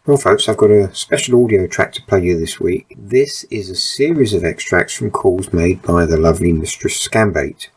Well folks, I've got a special audio track to play you this week. This is a series of extracts from calls made by the lovely Mistress Scambait.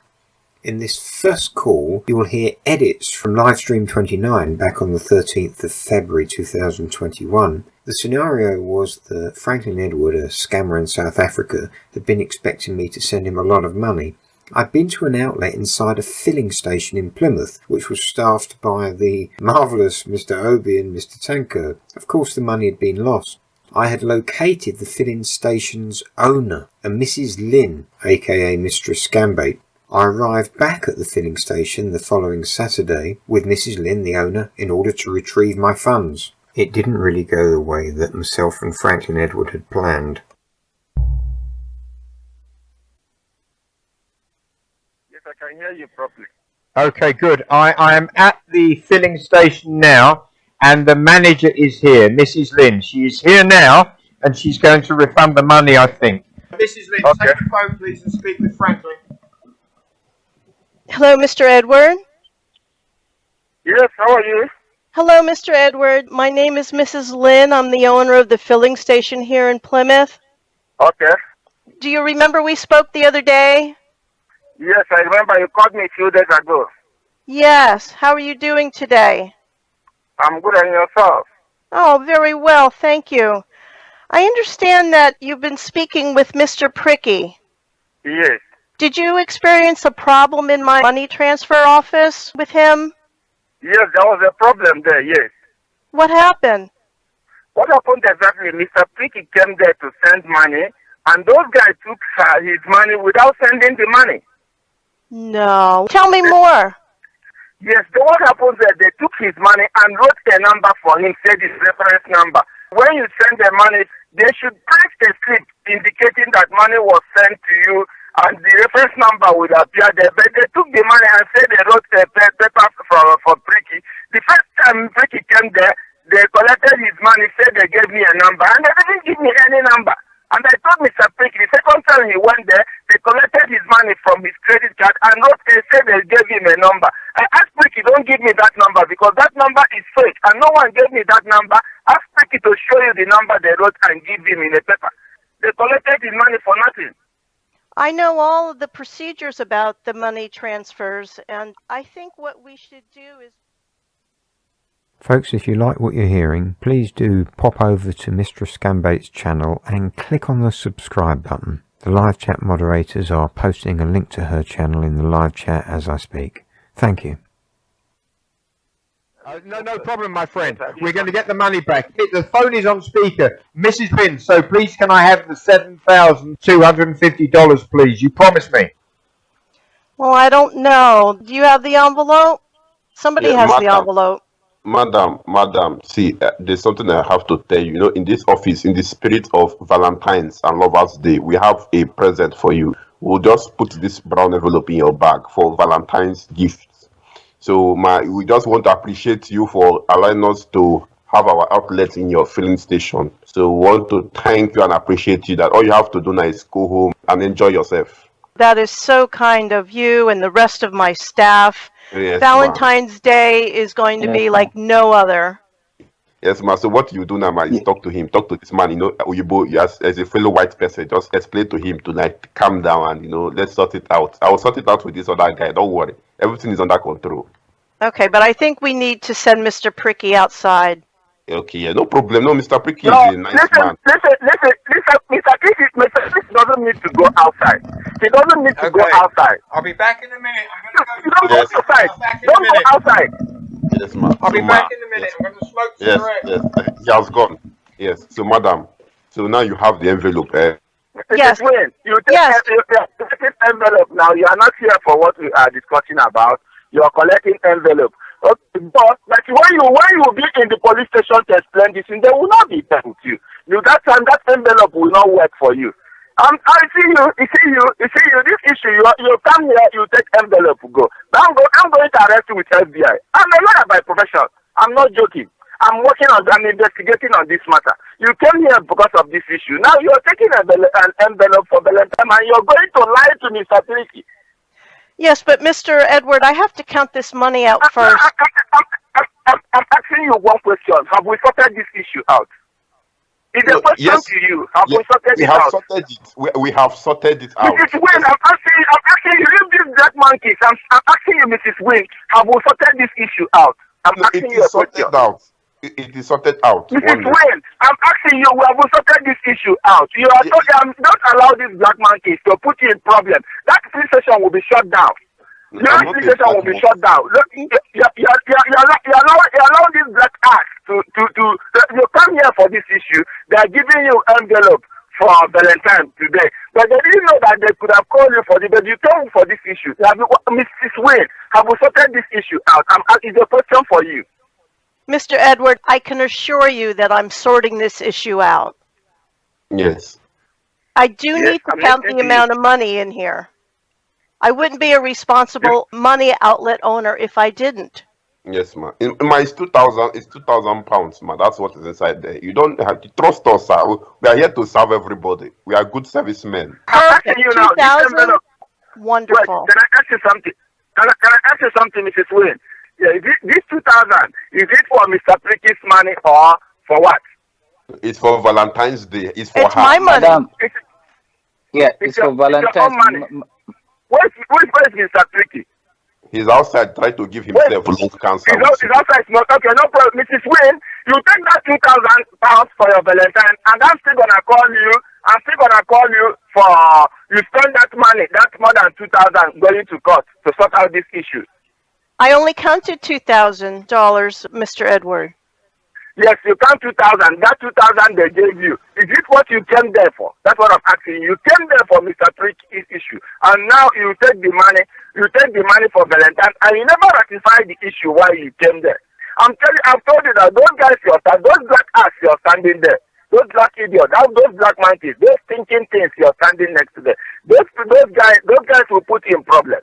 In this first call, you will hear edits from Livestream 29 back on the 13th of February 2021. The scenario was that Franklin Edward, a scammer in South Africa, had been expecting me to send him a lot of money. I'd been to an outlet inside a filling station in Plymouth, which was staffed by the marvellous Mr. Obi and Mr. Tanko. Of course, the money had been lost. I had located the filling station's owner, a Mrs. Lynn, aka Mistress Scambait. I arrived back at the filling station the following Saturday with Mrs. Lynn, the owner, in order to retrieve my funds. It didn't really go the way that myself and Franklin Edward had planned. I can hear you properly. Okay, good. I am at the filling station now, and the manager is here, Mrs. Lynn. She is here now, and she's going to refund the money, I think. Mrs. Lynn, Okay. take the phone, please, and speak with Franklin. Hello, Mr. Edward. Yes, how are you? Hello, Mr. Edward. My name is Mrs. Lynn. I'm the owner of the filling station here in Plymouth. Okay. Do you remember we spoke the other day? Yes, I remember you called me a few days ago. Yes. How are you doing today? I'm good, and yourself? Oh, very well, thank you. I understand that you've been speaking with Mr. Pricky. Yes. Did you experience a problem in my money transfer office with him? Yes, there was a problem there, yes. What happened? What happened exactly? Mr. Pricky came there to send money, and those guys took his money without sending the money. No. Tell me more. Yes, what happened there, they took his money and wrote a number for him, said his reference number. When you send the money, they should print a slip indicating that money was sent to you, and the reference number would appear there. But they took the money and said they wrote a paper for Pricky. The first time Pricky came there, they collected his money, said they gave me a number, and they didn't give me any number. And I told Mr. Pricky, the second time he went there, they collected his money from his credit card and said they gave him a number. I asked Pricky, don't give me that number because that number is fake, and no one gave me that number. Ask Pricky to show you the number they wrote and give him in a paper. They collected his money for nothing. I know all of the procedures about the money transfers, and I think what we should do is... Folks, if you like what you're hearing, please do pop over to Mistress Scanbait's channel and click on the subscribe button. The live chat moderators are posting a link to her channel in the live chat as I speak. Thank you. No problem, my friend. We're going to get the money back. The phone is on speaker. Mrs. Lynn, so please can I have the $7,250, please? You promised me. Well, I don't know. Do you have the envelope? Somebody has the envelope. Madam, see, there's something I have to tell you. You know, in this office, in the spirit of Valentine's and Lovers' Day, we have a present for you. We'll just put this brown envelope in your bag for Valentine's gifts. So, we just want to appreciate you for allowing us to have our outlet in your filling station. So, we want to thank you and appreciate you that all you have to do now is go home and enjoy yourself. That is so kind of you and the rest of my staff. Yes, Valentine's Day is going to be like no other. Yes, ma. So what you do now, ma, is talk to him, talk to this man. You know, as a fellow white person, just explain to him to like calm down and let's sort it out. I will sort it out with this other guy. Don't worry, everything is under control. Okay, but I think we need to send Mr. Pricky outside. Okay, yeah, no problem. No, Mr. Pricky is a nice man. Listen, Mr. Pricky doesn't need to go outside. He doesn't need to go outside. I'll be back in a minute. Don't go outside. Don't go outside. Yes, ma'am. I'll be back in a minute. I'm going to smoke cigarette. Yes, he has gone. Yes, so madam, so now you have the envelope. Yes. You take this envelope now. You are not here for what we are discussing about. You are collecting envelope. Okay, but like when you will be in the police station to explain this, and they will not be there with you. That time that envelope will not work for you. I see you. This issue, you come here, you take envelope, go. I'm going to arrest you with FBI. I'm a lawyer by profession. I'm not joking. I'm investigating on this matter. You came here because of this issue. Now you're taking an envelope for Valentine and you're going to lie to Mr. Pricky. Yes, but Mr. Edward, I have to count this money out first. I'm asking you one question. Have we sorted this issue out? It's a No, question yes, to you. Have yeah, we sorted we it have out? sorted it. We have sorted it out. Mrs. Wynn, Yes. I'm asking you, leave these black monkeys. I'm asking you, Mrs. Wynn, have we sorted this issue out? I'm No, asking it you a is question. sorted out. It is sorted out. Mrs. One minute. Wayne, I'm asking you, we have sorted this issue out. You are talking, don't allow these black monkeys to put you in problem. That police station will be shut down. No, Your I'm not police a station black will be monkey. shut down. Look, you allow these black acts you come here for this issue. They are giving you envelope for Valentine today. But they didn't know that they could have called you for this, but you came for this issue. Mrs. Wayne, have we sorted this issue out? It's a question for you. Mr. Edward, I can assure you that I'm sorting this issue out. Yes. I do Yes, need to I'm count listening the to you. amount of money in here. I wouldn't be a responsible money outlet owner if I didn't. Yes, ma. In my it's 2,000. It's 2,000 pounds, ma. That's what is inside there. You don't have to trust us, sir. We are here to serve everybody. We are good servicemen. I'm Perfect. asking you now, this 2,000? envelope. Wonderful. Wait, can I ask you something? Can I ask you something, Mrs. Wayne? Yeah, this 2,000, is it for Mr. Pricky's money or for what? It's for Valentine's Day. It's for It's her. my money. Madam, It's, yeah, it's it's for your own Valentine's. money. Where's Mr. Pricky? He's outside trying to give himself lung cancer. He's outside smoke. Okay, no problem. Mrs. Wayne, you take that 2,000 pounds for your Valentine, and I'm still gonna call you. I'm still gonna call you for you spend that money. That's more than 2,000 going to court to sort out this issue. I only counted $2,000, Mr. Edward. Yes, you count 2,000. That 2,000 they gave you. Is it what you came there for? That's what I'm asking. You came there for Mr. Prick's issue, and now you take the money. You take the money for Valentine, and you never ratify the issue why you came there. I've told you that those guys those black ass you're standing there, those black idiots, those black monkeys, those thinking things you're standing next to them. Those guys will put you in problem.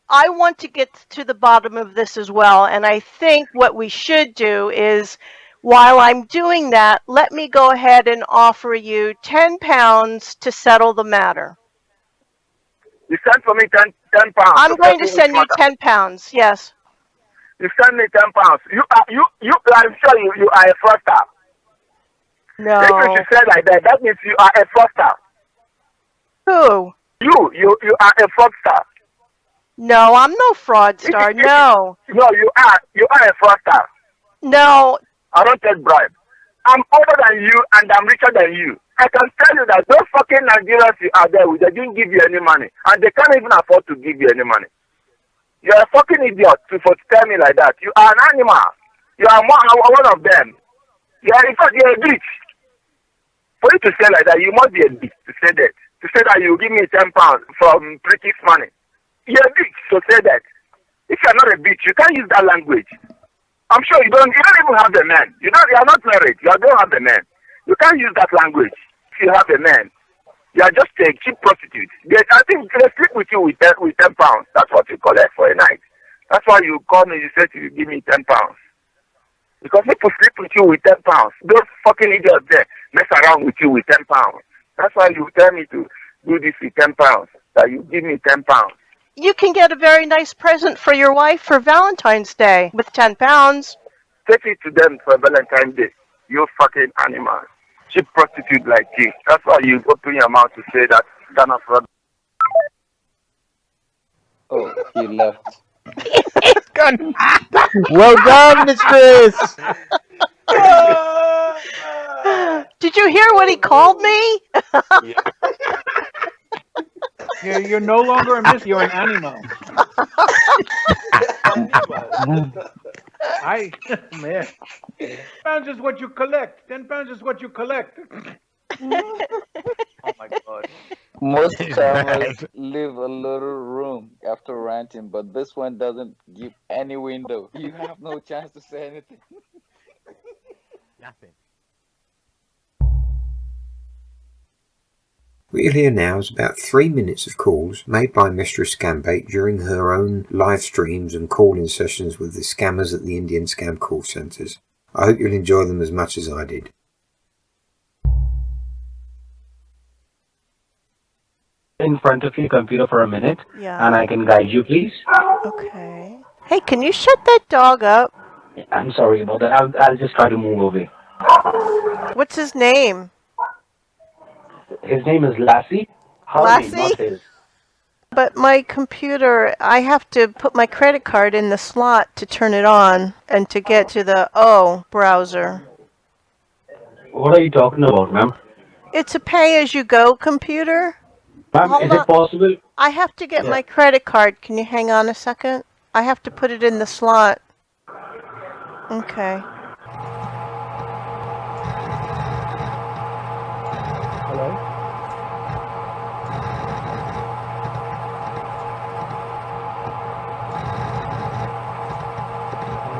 I want to get to the bottom of this as well, and I think what we should do is, while I'm doing that, let me go ahead and offer you £10 to settle the matter. You send for me 10 pounds. I'm going to send you £10, yes. You send me 10 pounds. I'm sure you are a fraudster. No. If you should say like that, that means you are a fraudster. Who? You are a fraudster. No, I'm no fraudster. No. No, you are a fraudster. No. I don't take bribe. I'm older than you and I'm richer than you. I can tell you that those fucking Nigerians you are there with, they didn't give you any money. And they can't even afford to give you any money. You're a fucking idiot to tell me like that. You are an animal. You are one of them. In fact, you're a bitch. For you to say like that, you must be a bitch to say that. To say that you give me 10 pounds from British money. You're a bitch to say that. If you're not a bitch, you can't use that language. I'm sure you don't even have a man. You are not married. You don't have a man. You can't use that language if you have a man. You are just a cheap prostitute. I think they sleep with you with 10 pounds. That's what you collect for a night. That's why you call me, you said you give me 10 pounds. Because people sleep with you with 10 pounds. Those fucking idiots there mess around with you with 10 pounds. That's why you tell me to do this with 10 pounds. That you give me 10 pounds. You can get a very nice present for your wife for Valentine's Day with £10. Take it to them for Valentine's Day. You fucking animal. Cheap prostitute like you. That's why you open your mouth to say that kind of fraud. Oh, he left. Well done, Mistress. Did you hear what he called me? You're no longer a miss, you're an animal. Man. 10 pounds is what you collect. 10 pounds is what you collect. Oh my God. Most farmers leave a little room after ranting, but this one doesn't give any window. You have no chance to say anything. Nothing. What you'll hear now is about 3 minutes of calls made by Mistress Scambait during her own live streams and call-in sessions with the scammers at the Indian scam call centres. I hope you'll enjoy them as much as I did. In front of your computer for a minute, Yeah. and I can guide you, please. Okay. Hey, can you shut that dog up? I'm sorry about that. I'll just try to move away. What's his name? His name is Lassie. Her name, Lassie? not his. But my computer, I have to put my credit card in the slot to turn it on and to get to the browser. What are you talking about, ma'am? It's a pay-as-you-go computer. Ma'am, Hold is on. it possible? I have to get Yeah. my credit card. Can you hang on a second? I have to put it in the slot. Okay. Hello?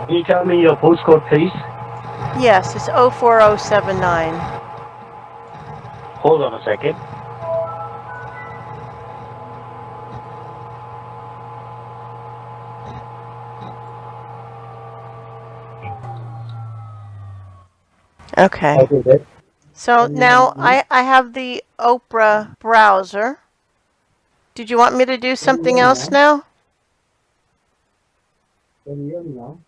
Can you tell me your postcode, please? Yes, it's 04079. Hold on a second. Okay. Okay. So now I have the Oprah browser. Did you want me to do something else now? Can you hear me now?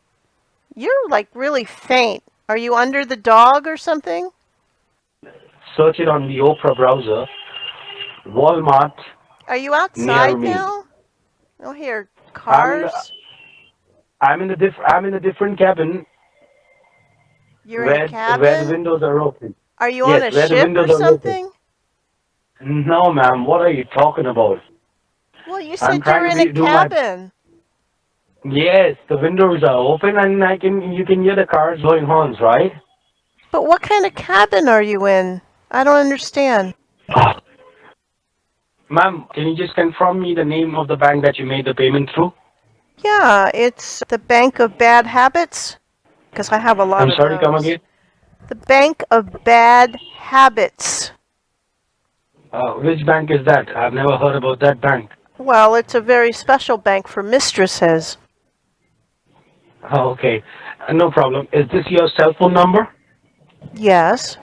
You're like really faint. Are you under the dog or something? Search it on the Opera browser. Walmart. Are you outside Near me. now? Oh, here, cars. I'm in a different cabin. You're where, in a cabin? Where the windows are open. Are you Yes, on a where the ship or windows are something? No, ma'am. What are you talking about? Well, you I'm said trying you're in to a do my- cabin. Yes, the windows are open and you can hear the cars going horns, right? But what kind of cabin are you in? I don't understand. Ma'am, can you just confirm me the name of the bank that you made the payment through? Yeah, it's the Bank of Bad Habits. Because I have a lot I'm of sorry, those. come again? The Bank of Bad Habits. Which bank is that? I've never heard about that bank. Well, it's a very special bank for mistresses. Oh, okay. No problem. Is this your cell phone number? Yes.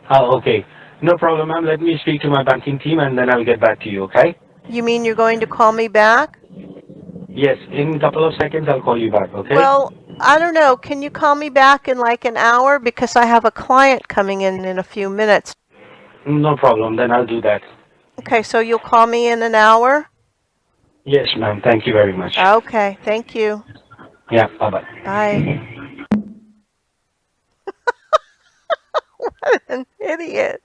Oh, okay. No problem, ma'am. Let me speak to my banking team and then I'll get back to you, okay? You mean you're going to call me back? Yes, in a couple of seconds I'll call you back, okay? Well, I don't know. Can you call me back in like an hour? Because I have a client coming in a few minutes. No problem. Then I'll do that. Okay, so you'll call me in an hour? Yes, ma'am. Thank you very much. Okay, thank you. Yeah, bye-bye. Bye. What an idiot.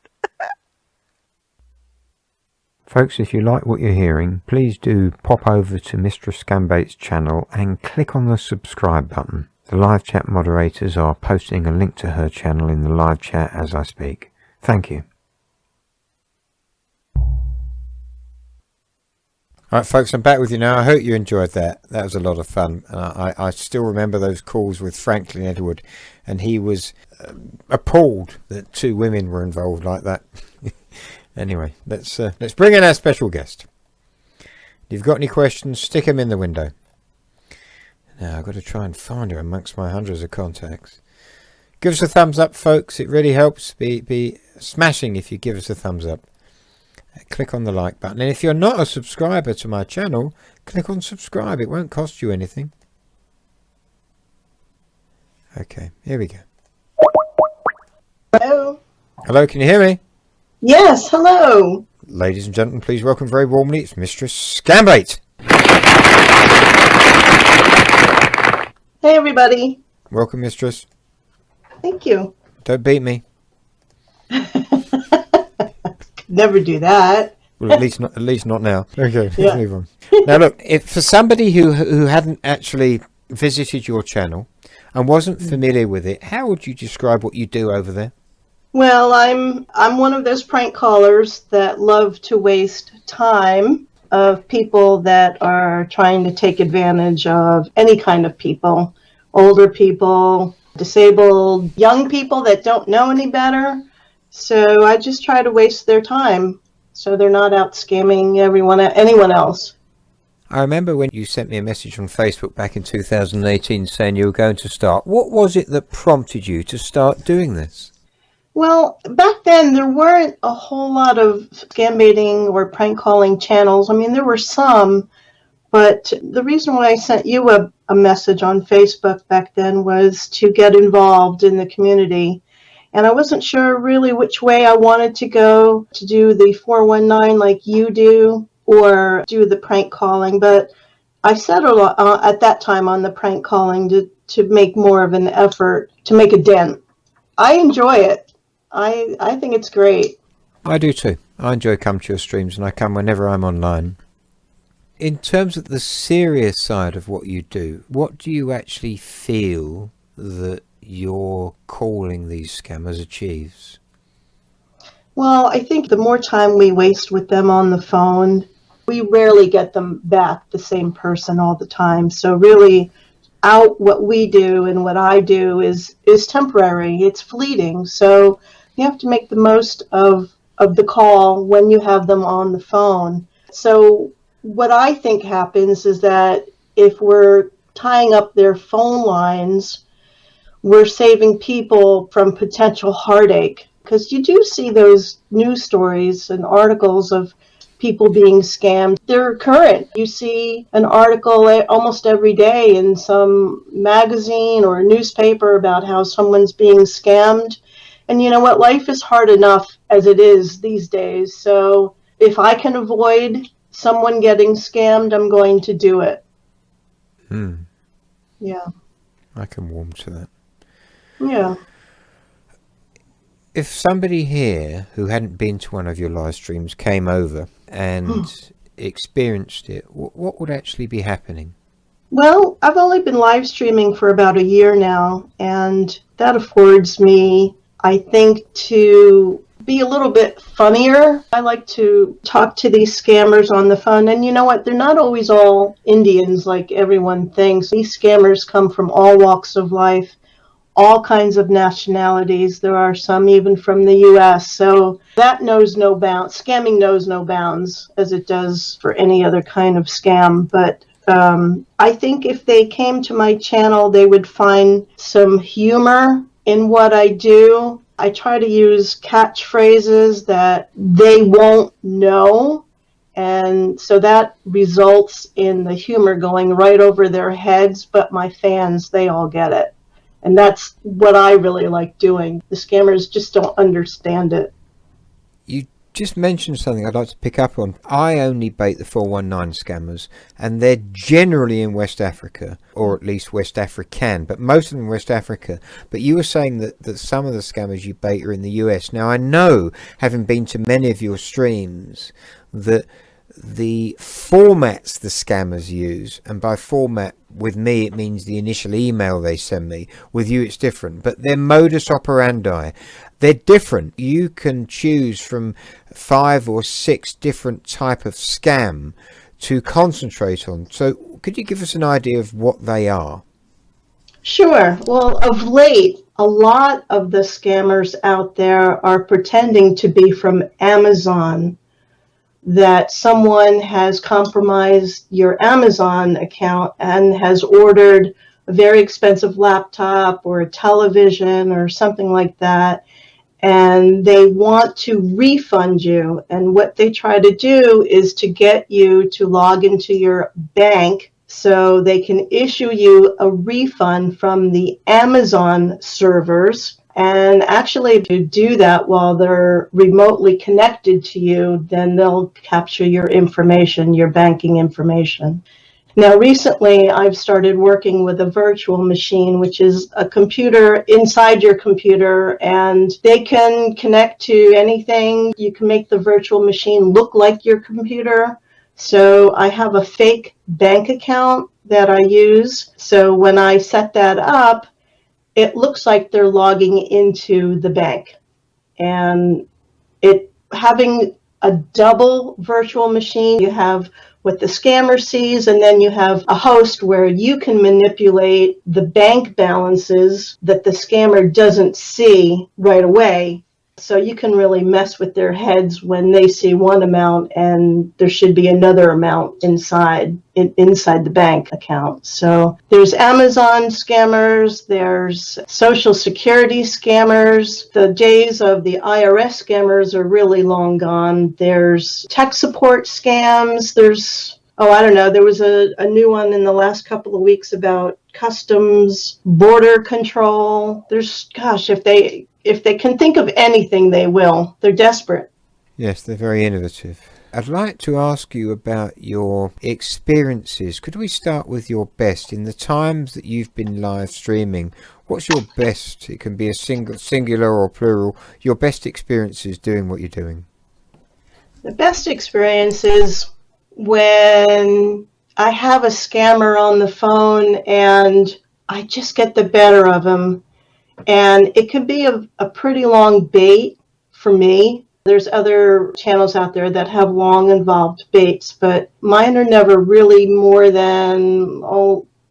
Folks, if you like what you're hearing, please do pop over to Mistress Scambait's channel and click on the subscribe button. The live chat moderators are posting a link to her channel in the live chat as I speak. Thank you. Alright folks, I'm back with you now. I hope you enjoyed that. That was a lot of fun. I still remember those calls with Franklin Edward, and he was appalled that two women were involved like that. Anyway, let's bring in our special guest. If you've got any questions, stick them in the window. Now I've got to try and find her amongst my hundreds of contacts. Give us a thumbs up, folks. It really helps. Be smashing if you give us a thumbs up. Click on the like button, and if you're not a subscriber to my channel, click on subscribe. It won't cost you anything. Okay, here we go. Hello. Hello, can you hear me? Yes, hello. Ladies and gentlemen, please welcome very warmly, it's Mistress Scambait. Hey, everybody. Welcome, Mistress. Thank you. Don't beat me. Never do that. Well, at least not now. Okay, let's Yeah. move on. Now, look, if for somebody who hadn't actually visited your channel and wasn't familiar with it, how would you describe what you do over there? Well, I'm one of those prank callers that love to waste time of people that are trying to take advantage of any kind of people, older people, disabled, young people that don't know any better. So I just try to waste their time so they're not out scamming anyone else. I remember when you sent me a message on Facebook back in 2018 saying you were going to start. What was it that prompted you to start doing this? Well, back then there weren't a whole lot of scam baiting or prank calling channels. I mean, there were some, but the reason why I sent you a a message on Facebook back then was to get involved in the community. And I wasn't sure really which way I wanted to go, to do the 419 like you do or do the prank calling. But I settled at that time on the prank calling to make more of an effort to make a dent. I enjoy it. I think it's great. I do too. I enjoy coming to your streams, and I come whenever I'm online. In terms of the serious side of what you do, what do you actually feel that your calling these scammers achieves? Well, I think the more time we waste with them on the phone, we rarely get them back the same person all the time. So really, what we do and what I do is temporary. It's fleeting. So you have to make the most of the call when you have them on the phone. So what I think happens is that if we're tying up their phone lines, we're saving people from potential heartache. Because you do see those news stories and articles of people being scammed. They're current. You see an article almost every day in some magazine or newspaper about how someone's being scammed. And you know what? Life is hard enough as it is these days. So if I can avoid someone getting scammed, I'm going to do it. Yeah. I can warm to that. Yeah. If somebody here who hadn't been to one of your live streams came over and experienced it, what would actually be happening? Well, I've only been live streaming for about a year now, and that affords me, I think, to be a little bit funnier. I like to talk to these scammers on the phone, and you know what? They're not always all Indians like everyone thinks. These scammers come from all walks of life, all kinds of nationalities. There are some even from the U.S. So that knows no bounds. Scamming knows no bounds, as it does for any other kind of scam. But I think if they came to my channel, they would find some humor in what I do. I try to use catchphrases that they won't know. And so that results in the humor going right over their heads. But my fans, they all get it. And that's what I really like doing. The scammers just don't understand it. You just mentioned something I'd like to pick up on. I only bait the 419 scammers, and they're generally in West Africa, or at least West African, but most of them in West Africa. But you were saying that some of the scammers you bait are in the US. Now, I know, having been to many of your streams, that the formats the scammers use, and by format with me it means the initial email they send me, with you it's different, but their modus operandi, they're different. You can choose from 5 or 6 different type of scam to concentrate on. So could you give us an idea of what they are? Sure. Well, of late, a lot of the scammers out there are pretending to be from Amazon, that someone has compromised your Amazon account and has ordered a very expensive laptop or a television or something like that, and they want to refund you. And what they try to do is to get you to log into your bank so they can issue you a refund from the Amazon servers. And actually, to do that while they're remotely connected to you, then they'll capture your information, your banking information. Now, recently, I've started working with a virtual machine, which is a computer inside your computer, and they can connect to anything. You can make the virtual machine look like your computer. So I have a fake bank account that I use. So when I set that up, it looks like they're logging into the bank. And having a double virtual machine, you have what the scammer sees, and then you have a host where you can manipulate the bank balances that the scammer doesn't see right away. So you can really mess with their heads when they see one amount and there should be another amount inside the bank account. So there's Amazon scammers, there's Social Security scammers. The days of the IRS scammers are really long gone. There's tech support scams. There's Oh, I don't know. There was a new one in the last couple of weeks about customs, border control. There's, gosh, if they can think of anything, they will. They're desperate. Yes, they're very innovative. I'd like to ask you about your experiences. Could we start with your best in the times that you've been live streaming? What's your best? It can be a singular or plural. Your best experiences doing what you're doing. The best experience is when I have a scammer on the phone and I just get the better of him. And it could be a pretty long bait for me. There's other channels out there that have long involved baits, but mine are never really more than,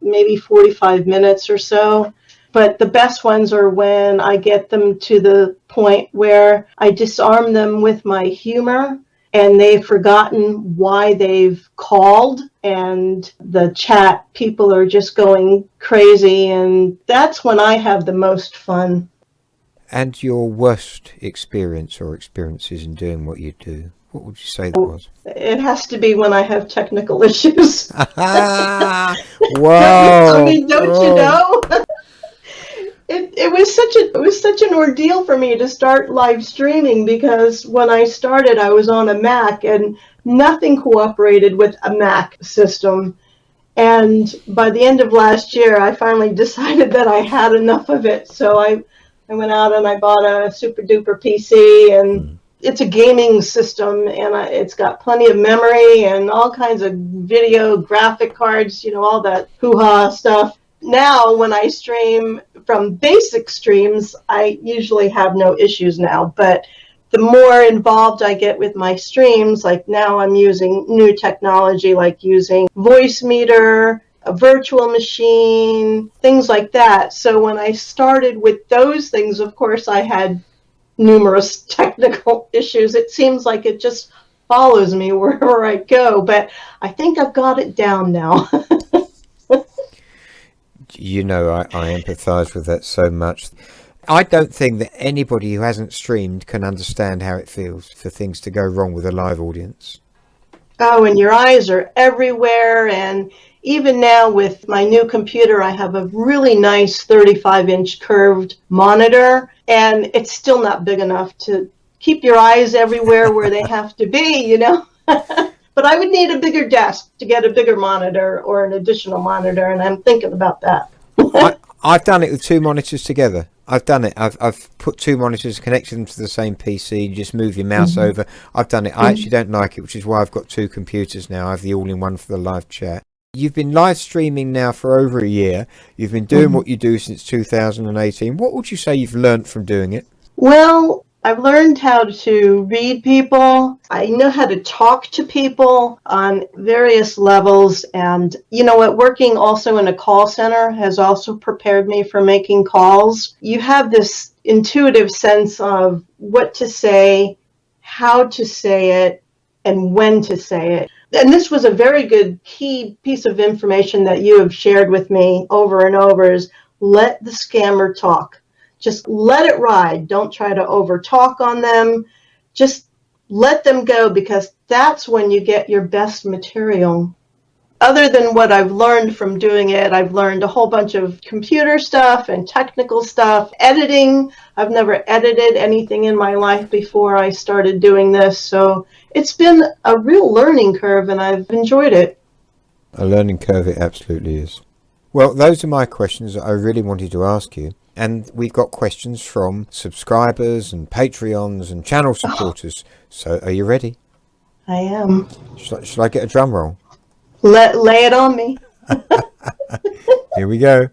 maybe 45 minutes or so. But the best ones are when I get them to the point where I disarm them with my humor and they've forgotten why they've called, and the chat people are just going crazy, and that's when I have the most fun. And your worst experience or experiences in doing what you do? What would you say that was? It has to be when I have technical issues. Whoa! I mean, don't you know? It was such an ordeal for me to start live streaming, because when I started I was on a Mac and nothing cooperated with a Mac system. And by the end of last year I finally decided that I had enough of it. So I went out and I bought a super duper PC, and it's a gaming system, and it's got plenty of memory and all kinds of video graphic cards, all that hoo-ha stuff. Now, when I stream from basic streams, I usually have no issues now. But the more involved I get with my streams, like now I'm using new technology, like using voice meter, a virtual machine, things like that. So when I started with those things, of course, I had numerous technical issues. It seems like it just follows me wherever I go, but I think I've got it down now. I empathise with that so much. I don't think that anybody who hasn't streamed can understand how it feels for things to go wrong with a live audience. Oh, and your eyes are everywhere. And even now with my new computer, I have a really nice 35-inch curved monitor, and it's still not big enough to keep your eyes everywhere where they have to be, But I would need a bigger desk to get a bigger monitor or an additional monitor, and I'm thinking about that. I've done it with two monitors together. I've done it. I've put two monitors, connected them to the same PC, you just move your mouse over. I've done it. I actually don't like it, which is why I've got two computers now. I have the all-in-one for the live chat. You've been live streaming now for over a year. You've been doing what you do since 2018. What would you say you've learned from doing it? Well, I've learned how to read people. I know how to talk to people on various levels. And you know what? Working also in a call center has also prepared me for making calls. You have this intuitive sense of what to say, how to say it, and when to say it. And this was a very good key piece of information that you have shared with me over and over, is let the scammer talk. Just let it ride. Don't try to overtalk on them. Just let them go, because that's when you get your best material. Other than what I've learned from doing it, I've learned a whole bunch of computer stuff and technical stuff. Editing. I've never edited anything in my life before I started doing this. So it's been a real learning curve, and I've enjoyed it. A learning curve it absolutely is. Well, those are my questions that I really wanted to ask you. And we've got questions from subscribers and Patreons and channel supporters. So are you ready? I am. Shall I get a drum roll? Lay it on me. Here we go.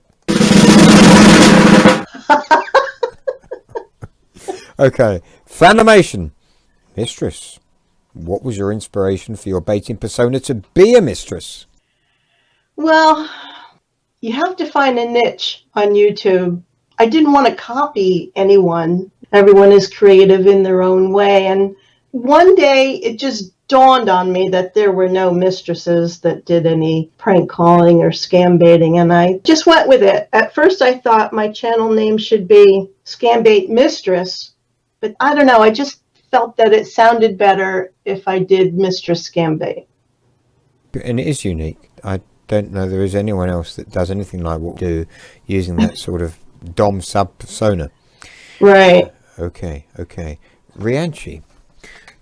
Okay. Fanimation. Mistress, what was your inspiration for your baiting persona to be a mistress? Well, you have to find a niche on YouTube. I didn't want to copy anyone. Everyone is creative in their own way. And one day it just dawned on me that there were no mistresses that did any prank calling or scam baiting. And I just went with it. At first I thought my channel name should be Scambait Mistress. But I don't know. I just felt that it sounded better if I did Mistress Scambait. And it is unique. I don't know there is anyone else that does anything like what we do using that sort of Dom sub persona. Right. Okay. Rianchi,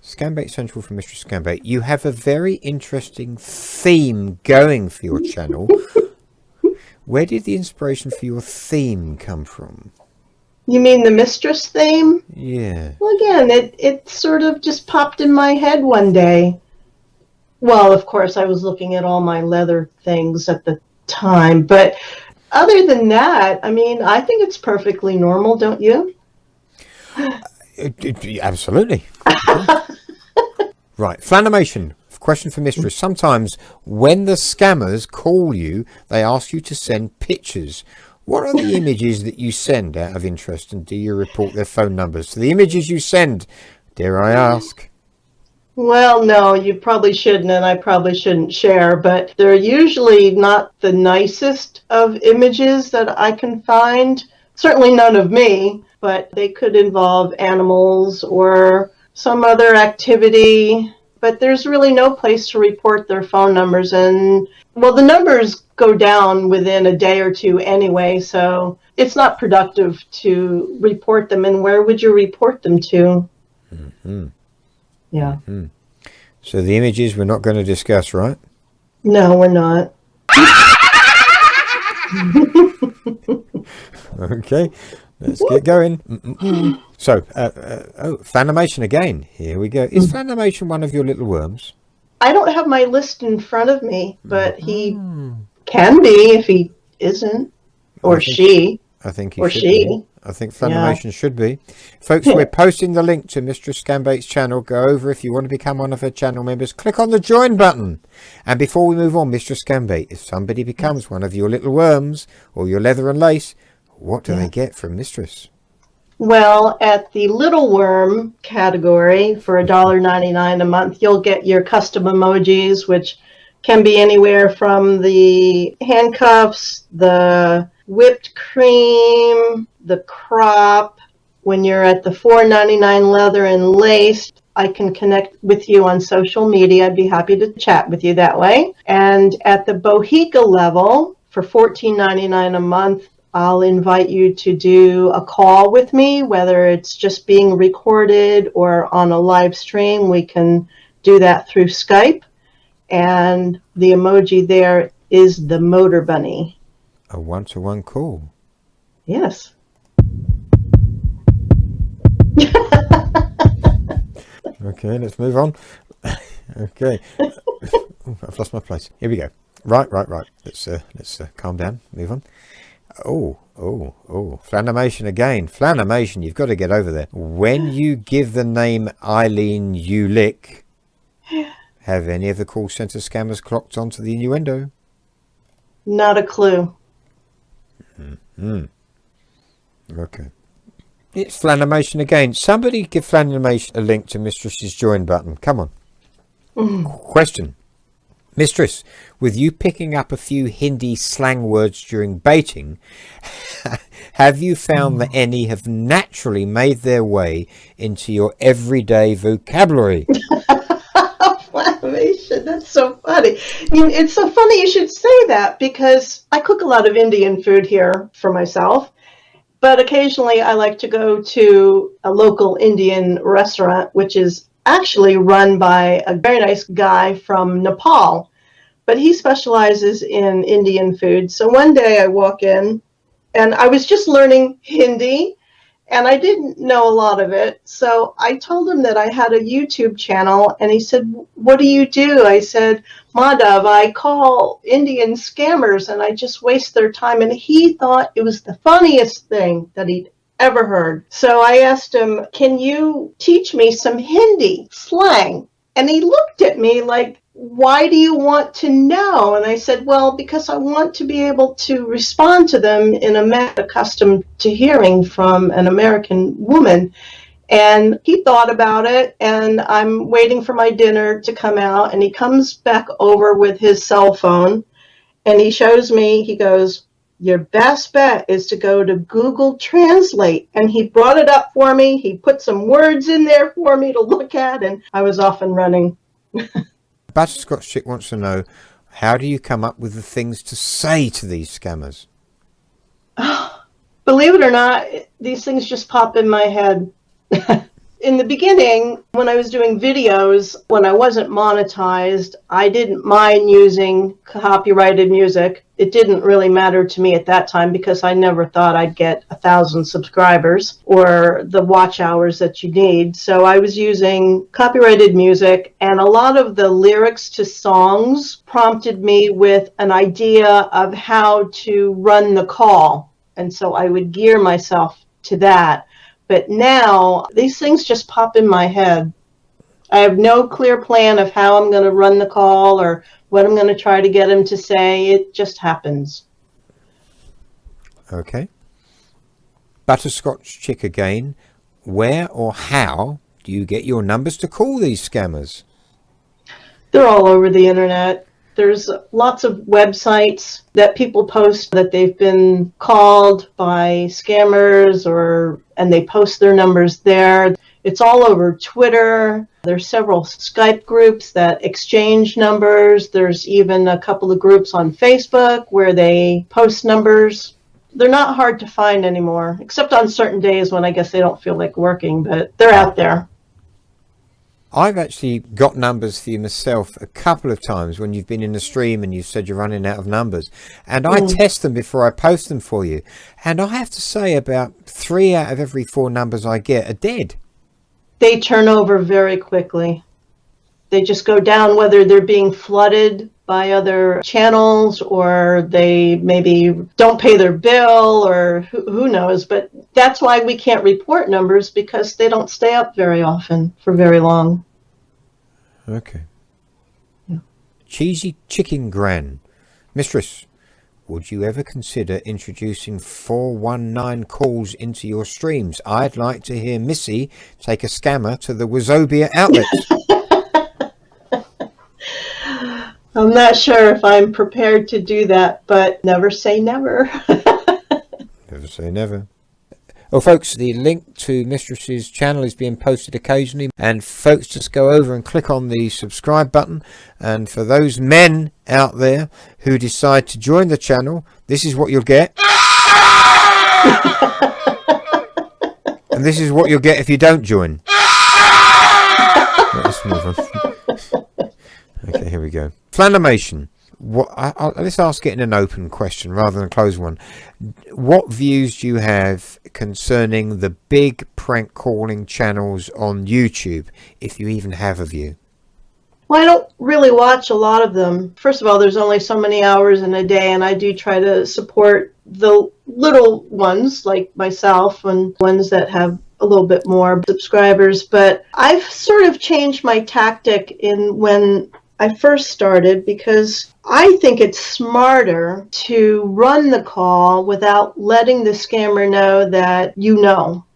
Scambait Central from Mistress Scambait. You have a very interesting theme going for your channel. Where did the inspiration for your theme come from? You mean the Mistress theme? Yeah. Well, again, it sort of just popped in my head one day. Well, of course, I was looking at all my leather things at the time. But other than that, I mean, I think it's perfectly normal, don't you? Absolutely. Right. Flanimation. Question for Mistress. Sometimes when the scammers call you, they ask you to send pictures. What are the images that you send out of interest, and do you report their phone numbers? So the images you send, dare I ask? Well, no, you probably shouldn't, and I probably shouldn't share, but they're usually not the nicest of images that I can find. Certainly none of me, but they could involve animals or some other activity. But there's really no place to report their phone numbers. And, well, the numbers go down within a day or two anyway, so it's not productive to report them. And where would you report them to? Mm-hmm. Yeah. Mm-hmm. So the images we're not going to discuss, right? No, we're not. Okay, let's get going. So, Flanimation again. Here we go. Is Flanimation one of your little worms? I don't have my list in front of me, but he can be if he isn't, or she. I think he or should she. be. I think Flanimation should be. Folks, we're posting the link to Mistress Scambait's channel. Go over if you want to become one of her channel members. Click on the join button. And before we move on, Mistress Scambait, if somebody becomes one of your little worms or your leather and lace, what do they get from Mistress? Well, at the little worm category for $1.99 a month, you'll get your custom emojis, which can be anywhere from the handcuffs, the whipped cream, the crop. When you're at the $4.99 leather and lace, I can connect with you on social media. I'd be happy to chat with you that way. And at the Bohica level, for $14.99 a month, I'll invite you to do a call with me, whether it's just being recorded or on a live stream. We can do that through Skype. And the emoji there is the motor bunny. A one-to-one call. Yes. Okay, let's move on. Okay. I've lost my place. Here we go. Right. Let's calm down. Move on. Oh. Flanimation again. Flanimation, you've got to get over there. When you give the name Eileen Ulick, have any of the call centre scammers clocked onto the innuendo? Not a clue. Okay. It's Flanimation again. Somebody give Flanimation a link to Mistress's join button. Come on. Question. Mistress, with you picking up a few Hindi slang words during baiting, have you found that any have naturally made their way into your everyday vocabulary? Flanimation, that's so funny. I mean, it's so funny you should say that because I cook a lot of Indian food here for myself, but occasionally I like to go to a local Indian restaurant, which is actually run by a very nice guy from Nepal, but he specializes in Indian food. So one day I walk in and I was just learning Hindi and I didn't know a lot of it. So I told him that I had a YouTube channel and he said, "What do you do?" I said, "Madhav, I call Indian scammers and I just waste their time." And he thought it was the funniest thing that he'd ever heard. So I asked him, "Can you teach me some Hindi slang?" And he looked at me like, "Why do you want to know?" And I said, "Well, because I want to be able to respond to them in a manner accustomed to hearing from an American woman." And he thought about it, and I'm waiting for my dinner to come out, and he comes back over with his cell phone, and he shows me, he goes, "Your best bet is to go to Google Translate." And he brought it up for me. He put some words in there for me to look at, and I was off and running. Butterscotch Chick wants to know, how do you come up with the things to say to these scammers? Believe it or not, these things just pop in my head. In the beginning, when I was doing videos, when I wasn't monetized, I didn't mind using copyrighted music. It didn't really matter to me at that time because I never thought I'd get 1,000 subscribers or the watch hours that you need. So I was using copyrighted music, and a lot of the lyrics to songs prompted me with an idea of how to run the call. And so I would gear myself to that. But now, these things just pop in my head. I have no clear plan of how I'm going to run the call or what I'm going to try to get him to say. It just happens. Okay. Butterscotch Chick again. Where or how do you get your numbers to call these scammers? They're all over the internet. There's lots of websites that people post that they've been called by scammers, and they post their numbers there. It's all over Twitter. There's several Skype groups that exchange numbers. There's even a couple of groups on Facebook where they post numbers. They're not hard to find anymore, except on certain days when I guess they don't feel like working, but they're out there. I've actually got numbers for you myself a couple of times when you've been in the stream and you've said you're running out of numbers. And I test them before I post them for you. And I have to say about 3 out of every 4 numbers I get are dead. They turn over very quickly. They just go down, whether they're being flooded by other channels or they maybe don't pay their bill or who knows. But that's why we can't report numbers, because they don't stay up very often for very long. Okay. Yeah. Cheesy Chicken Gran. Mistress, would you ever consider introducing 419 calls into your streams? I'd like to hear Missy take a scammer to the Wazobia outlets. I'm not sure if I'm prepared to do that, but never say never. Never say never. Well, folks, the link to Mistress's channel is being posted occasionally, and folks, just go over and click on the subscribe button. And for those men out there who decide to join the channel, this is what you'll get. And this is what you'll get if you don't join. Let's move on. Okay, here we go. Flanimation. Let's ask it in an open question rather than a closed one. What views do you have concerning the big prank calling channels on YouTube, if you even have a view? Well, I don't really watch a lot of them. First of all, there's only so many hours in a day, and I do try to support the little ones like myself and ones that have a little bit more subscribers. But I've sort of changed my tactic in when I first started, because I think it's smarter to run the call without letting the scammer know that you know.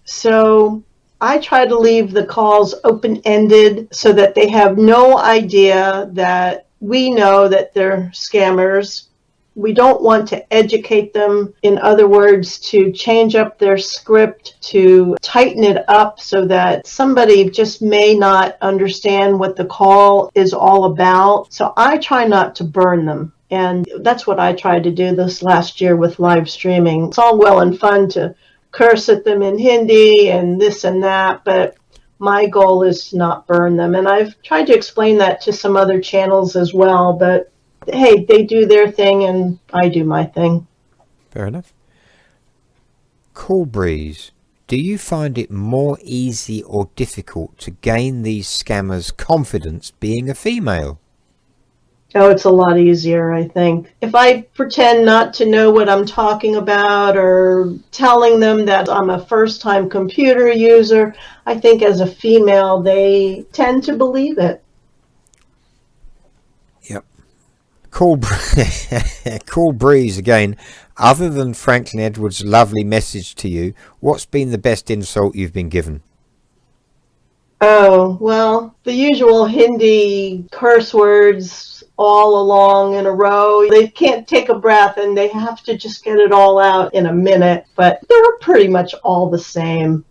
So I try to leave the calls open-ended so that they have no idea that we know that they're scammers. We don't want to educate them, in other words, to change up their script, to tighten it up so that somebody just may not understand what the call is all about. So I try not to burn them. And that's what I tried to do this last year with live streaming. It's all well and fun to curse at them in Hindi and this and that, but my goal is to not burn them. And I've tried to explain that to some other channels as well, but hey, they do their thing and I do my thing. Fair enough. Cool Breeze, do you find it more easy or difficult to gain these scammers' confidence being a female? Oh, it's a lot easier, I think. If I pretend not to know what I'm talking about or telling them that I'm a first-time computer user, I think as a female, they tend to believe it. Yep. Cool Breeze again. Other than Franklin Edwards' lovely message to you, what's been the best insult you've been given? Oh, well, the usual Hindi curse words all along in a row. They can't take a breath and they have to just get it all out in a minute, but they're pretty much all the same.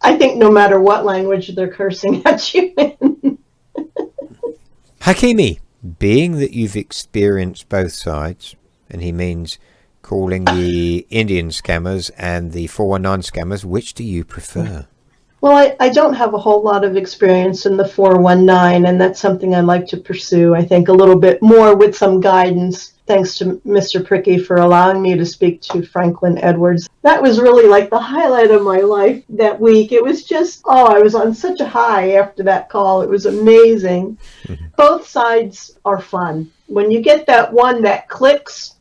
I think no matter what language they're cursing at you in. Hakimi, being that you've experienced both sides, and he means calling the Indian scammers and the 419 scammers, which do you prefer? Well, I don't have a whole lot of experience in the 419, and that's something I'd like to pursue, I think, a little bit more with some guidance. Thanks to Mr. Pricky for allowing me to speak to Franklin Edwards. That was really like the highlight of my life that week. It was just, I was on such a high after that call. It was amazing. Both sides are fun. When you get that one that clicks,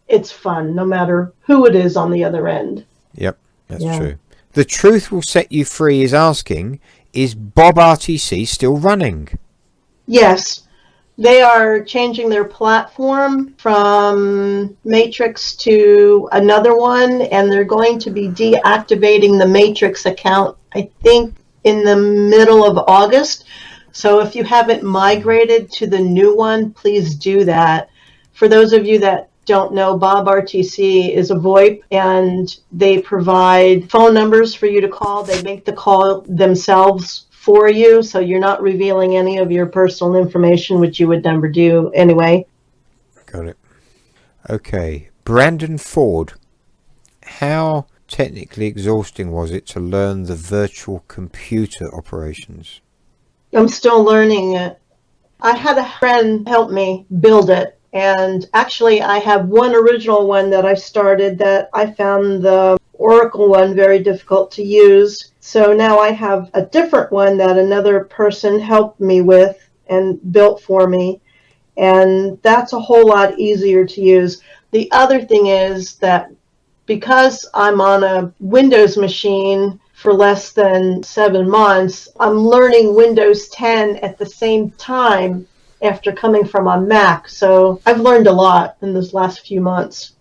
it's fun, no matter who it is on the other end. Yep, that's true. The Truth Will Set You Free is asking, is Bob RTC still running? Yes. They are changing their platform from Matrix to another one, and they're going to be deactivating the Matrix account, I think, in the middle of August. So if you haven't migrated to the new one, please do that. For those of you that don't know, Bob RTC is a VoIP, and they provide phone numbers for you to call. They make the call themselves for you, so you're not revealing any of your personal information, which you would never do anyway. Got it. Okay. Brandon Ford, how technically exhausting was it to learn the virtual computer operations? I'm still learning it. I had a friend help me build it, and actually I have one original one that I started that I found the Oracle one very difficult to use. So now I have a different one that another person helped me with and built for me, and that's a whole lot easier to use. The other thing is that because I'm on a Windows machine for less than 7 months, I'm learning Windows 10 at the same time after coming from a Mac. So I've learned a lot in this last few months.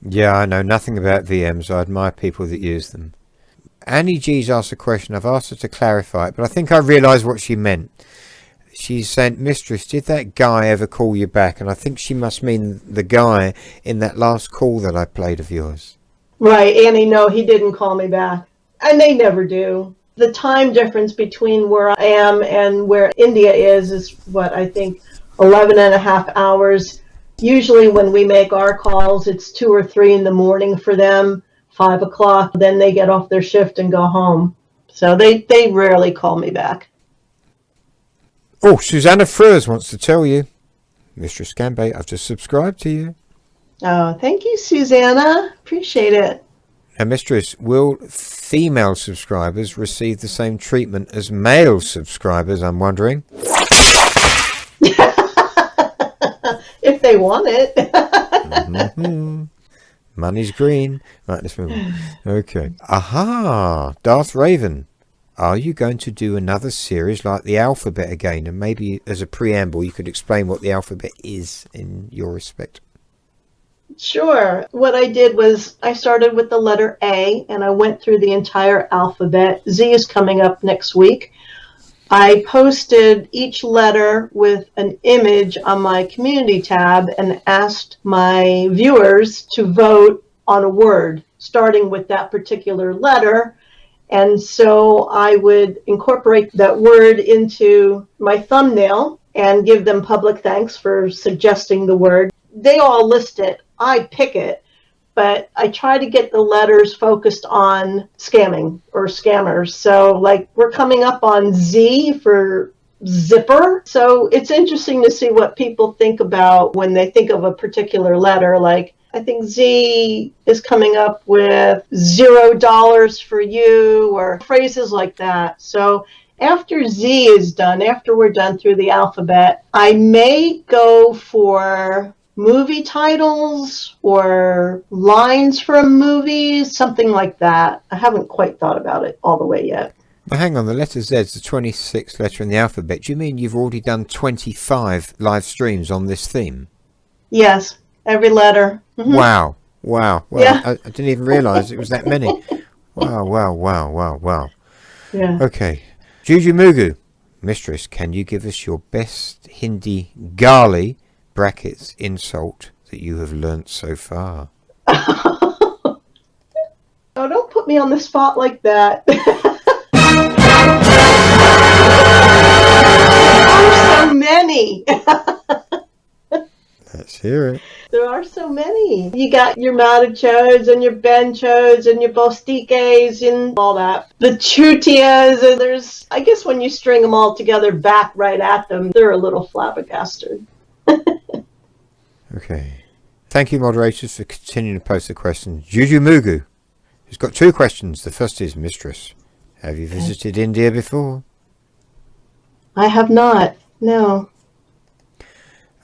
Yeah, I know nothing about VMs. I admire people that use them. Annie G's asked a question. I've asked her to clarify it, but I think I realised what she meant. She's saying, Mistress, did that guy ever call you back? And I think she must mean the guy in that last call that I played of yours. Right, Annie, no, he didn't call me back. And they never do. The time difference between where I am and where India is what I think 11 and a half hours. Usually when we make our calls, it's 2 or 3 in the morning for them, 5 o'clock. Then they get off their shift and go home. So they rarely call me back. Oh, Susanna Frears wants to tell you, Mistress Scambait, I've just subscribed to you. Oh, thank you, Susanna. Appreciate it. Now, Mistress, will female subscribers receive the same treatment as male subscribers, I'm wondering? If they want it. Mm-hmm. Money's green. Right, let's move on. Okay. Aha! Darth Raven. Are you going to do another series like the alphabet again? And maybe as a preamble, you could explain what the alphabet is in your respect. Sure. What I did was I started with the letter A and I went through the entire alphabet. Z is coming up next week. I posted each letter with an image on my community tab and asked my viewers to vote on a word, starting with that particular letter. And so I would incorporate that word into my thumbnail and give them public thanks for suggesting the word. They all list it. I pick it, but I try to get the letters focused on scamming or scammers. So like we're coming up on Z for zipper. So it's interesting to see what people think about when they think of a particular letter. Like I think Z is coming up with $0 for you or phrases like that. So after Z is done, after we're done through the alphabet, I may go for movie titles or lines from movies, something like that. I haven't quite thought about it all the way yet. Well, hang on, the letter Z is the 26th letter in the alphabet. Do you mean you've already done 25 live streams on this theme? Yes, every letter. Mm-hmm. Wow. Well, yeah. I didn't even realise it was that many. Wow. Yeah. Okay. Juju Mugu, Mistress, can you give us your best Hindi gali brackets insult that you have learnt so far? Oh, don't put me on the spot like that. There are so many. many. Let's hear it. There are so many. You got your Matachodes and your Benchodes and your Bostiques and all that. The Chutias, and there's, I guess when you string them all together back right at them, they're a little flabbergasted. Okay. Thank you, moderators, for continuing to post the questions. Juju Mugu has got 2 questions. The first is, Mistress, have you visited India before? I have not, no.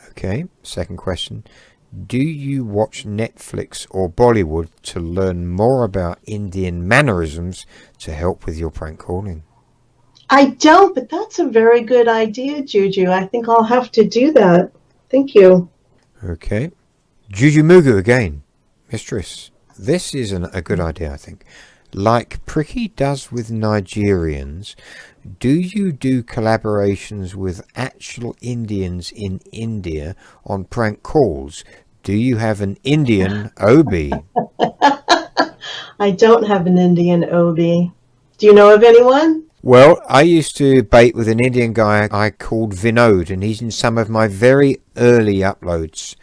Okay. Second question. Do you watch Netflix or Bollywood to learn more about Indian mannerisms to help with your prank calling? I don't, but that's a very good idea, Juju. I think I'll have to do that. Thank you. Okay. Juju Mugu again. Mistress, this is a good idea, I think. Like Pricky does with Nigerians, do you do collaborations with actual Indians in India on prank calls? Do you have an Indian OB? I don't have an Indian OB. Do you know of anyone? Well, I used to bait with an Indian guy I called Vinod, and he's in some of my very early uploads.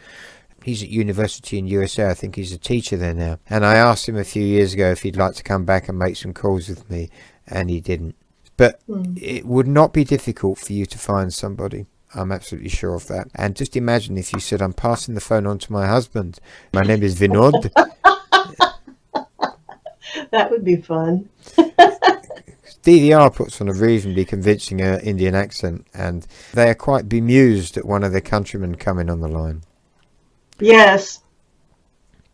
He's at university in USA. I think he's a teacher there now. And I asked him a few years ago if he'd like to come back and make some calls with me, and he didn't. But it would not be difficult for you to find somebody. I'm absolutely sure of that. And just imagine if you said, I'm passing the phone on to my husband. My name is Vinod. That would be fun. DVR puts on a reasonably convincing Indian accent, and they are quite bemused at one of their countrymen coming on the line. Yes.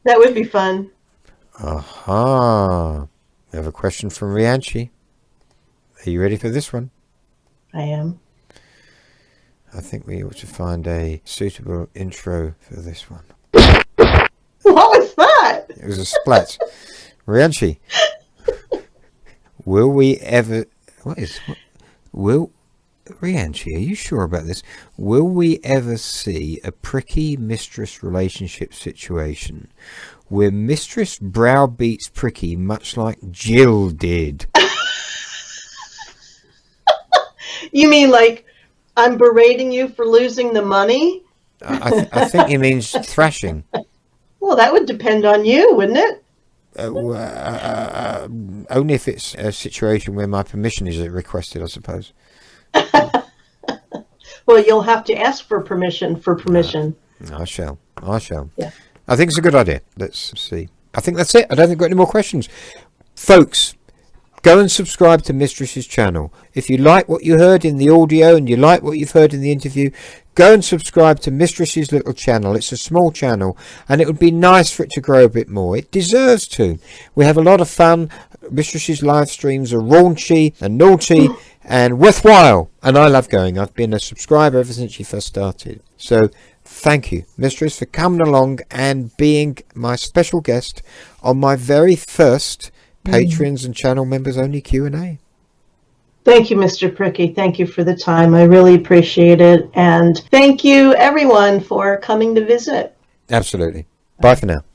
That would be fun. Aha. We have a question from Rianchi. Are you ready for this one? I am. I think we ought to find a suitable intro for this one. What was that? It was a splat. Rianchi. Will we ever... Rianchi, are you sure about this? Will we ever see a Pricky Mistress relationship situation where Mistress browbeats Pricky much like Jill did? You mean like I'm berating you for losing the money? I think he means thrashing. Well, that would depend on you, wouldn't it? Only if it's a situation where my permission is requested, I suppose. Well, you'll have to ask for permission I shall. Yeah. I think it's a good idea. Let's see. I think that's it. I don't think we've got any more questions. Folks, go and subscribe to Mistress's channel. If you like what you heard in the audio and you like what you've heard in the interview, go and subscribe to Mistress's little channel. It's a small channel, and it would be nice for it to grow a bit more. It deserves to. We have a lot of fun. Mistress's live streams are raunchy and naughty and worthwhile, and I love going. I've been a subscriber ever since she first started. So thank you, Mistress, for coming along and being my special guest on my very first Patrons and channel members only Q&A. Thank you, Mr. Pricky. Thank you for the time. I really appreciate it. And thank you, everyone, for coming to visit. Absolutely. Bye for now.